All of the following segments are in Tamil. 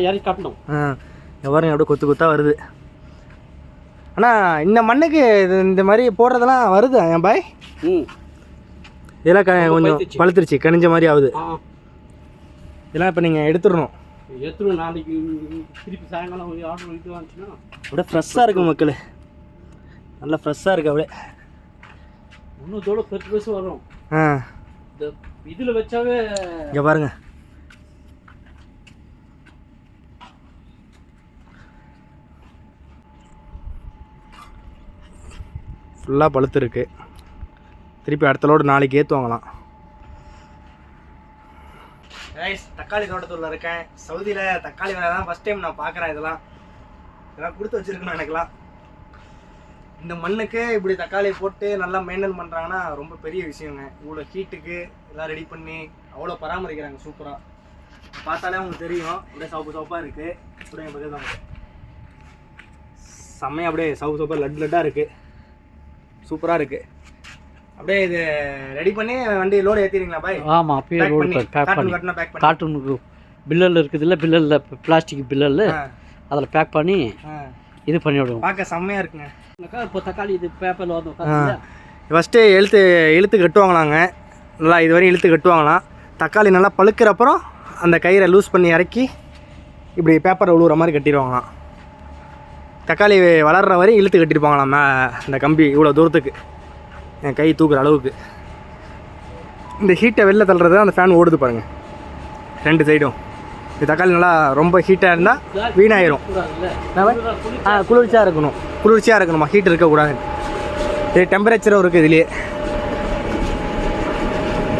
இறக்கி காட்டணும். பாருங்க அப்படியே கொத்து கொத்தாக வருது. ஆனால் இந்த மண்ணுக்கு இந்த மாதிரி போடுறதெல்லாம் வருது என் பாய். இதெல்லாம் கொஞ்சம் பழுத்துருச்சு, கனிஞ்ச மாதிரி ஆகுது. இதெல்லாம் இப்போ நீங்கள் எடுத்துடணும். நாளைக்கு திருப்பி சாயங்காலம் ஆர்டர் இது வந்துச்சுன்னா அப்படியே ஃப்ரெஷ்ஷாக இருக்குது மக்கள், நல்லா ஃப்ரெஷ்ஷாக இருக்குது. அப்படியே இன்னும் தோட பெருசு வரும். இந்த இதில் வச்சாவே இங்கே பாருங்க, ஃபுல்லாக பழுத்து இருக்குது. திருப்பி அடுத்த லோடு நாளைக்கு ஏற்றுவாங்களாம். தக்காளி தோட்டத்தில் இருக்கேன். சவுதியில் தக்காளி வேலை தான் ஃபஸ்ட் டைம் நான் பார்க்குறேன். இதெல்லாம் கொடுத்து வச்சுருக்கணும் எனக்குலாம். இந்த மண்ணுக்கு இப்படி தக்காளி போட்டு நல்லா மெயின்டைன் பண்ணுறாங்கன்னா ரொம்ப பெரிய விஷயங்க. இவ்வளோ ஹீட்டுக்கு எல்லாம் ரெடி பண்ணி அவ்வளோ பராமரிக்கிறாங்க சூப்பராக. பார்த்தாலே உங்களுக்கு தெரியும், அப்படியே சவுப்பு சவுப்பாக இருக்குது. அப்படியே என் பக்கத்தில் தான் செம்மையாக அப்படியே சவுப்பு சவுப்பாக லட்டாக இருக்குது, சூப்பராக இருக்குது. அப்படியே இது ரெடி பண்ணி வண்டி லோடு ஏற்றிடுங்களா பாய்? ஆமாம், அப்படியே லோடு பேக் பண்ணி கார்ட்டூனுக்கு பில்லல் இருக்குது இல்லை, பில்லலில் பிளாஸ்டிக் பில்லல் அதில் பேக் பண்ணி இது பண்ணி விடுவோம். பார்க்க செம்மையாக இருக்குங்க. இப்போ தக்காளி இது பேப்பரில் வந்து ஃபஸ்ட்டு இழுத்து கட்டுவாங்களாங்க. நல்லா இது வரையும் இழுத்து கட்டுவாங்களாம். தக்காளி நல்லா பழுக்கிறப்பறம் அந்த கயிறை லூஸ் பண்ணி இறக்கி இப்படி பேப்பரை உழுவுற மாதிரி கட்டிடுவாங்களாம். தக்காளி வளர்கிற வரையும் இழுத்து கட்டியிருப்பாங்களாம் இந்த கம்பி இவ்வளோ தூரத்துக்கு, என் கை தூக்குற அளவுக்கு. இந்த ஹீட்டை வெளில தள்ளுறது அந்த ஃபேன் ஓடுது பாருங்கள் ரெண்டு சைடும். இந்த தக்காளி நல்லா ரொம்ப ஹீட்டாக இருந்தால் வீணாயிரும். குளிர்ச்சியாக இருக்கணுமா, ஹீட் இருக்கக்கூடாது. இது டெம்பரேச்சரும் இருக்குது இதுலேயே,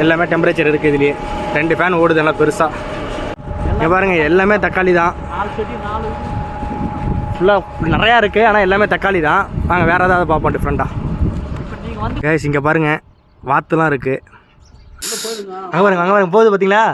எல்லாமே டெம்பரேச்சர் இருக்குது இதுலேயே. ரெண்டு ஃபேன் ஓடுது நல்லா பெருசாக. இங்கே பாருங்கள், எல்லாமே தக்காளி தான், ஃபுல்லாக நிறையா இருக்குது. ஆனால் எல்லாமே தக்காளி தான். நாங்கள் வேறு ஏதாவது பார்ப்போம் டிஃப்ரெண்ட்டாக. கேஸ் இங்கே பாருங்கள், வாத்துலாம் இருக்குது. அங்கே பாருங்க போகுது பார்த்தீங்களா?